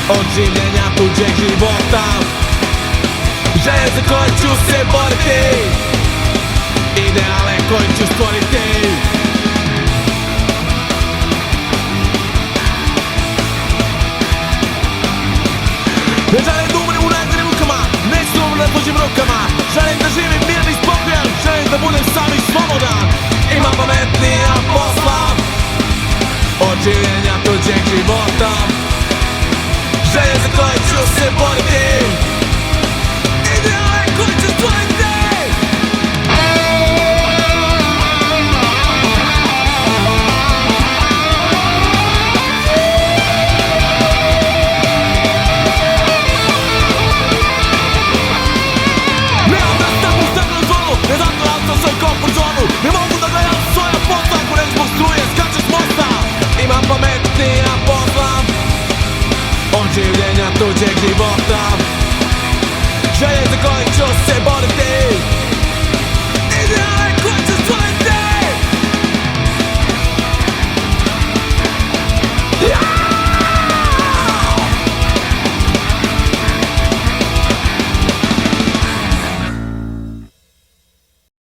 od življenja tuđeg života, želje za koje ću se boriti, ideale koje ću stvoriti. Ne želim da umrem u najgorim mukama, neću da umrem na tuđim rukama. Želim da živim mirno i spokojan, želim da budem sam i slobodan. Imam pametnija posla od življenja tuđeg života, želje za koje ću se boriti, ideale koje ću stvoriti. Nemam da staknu staklenu zvonu, ne zatvoram sam svoju komfort zonu. Ne mogu da gledam svoja posla, ako ne zbog struje skačem s mosta. Imam pametnija posla od življenja tuđeg života,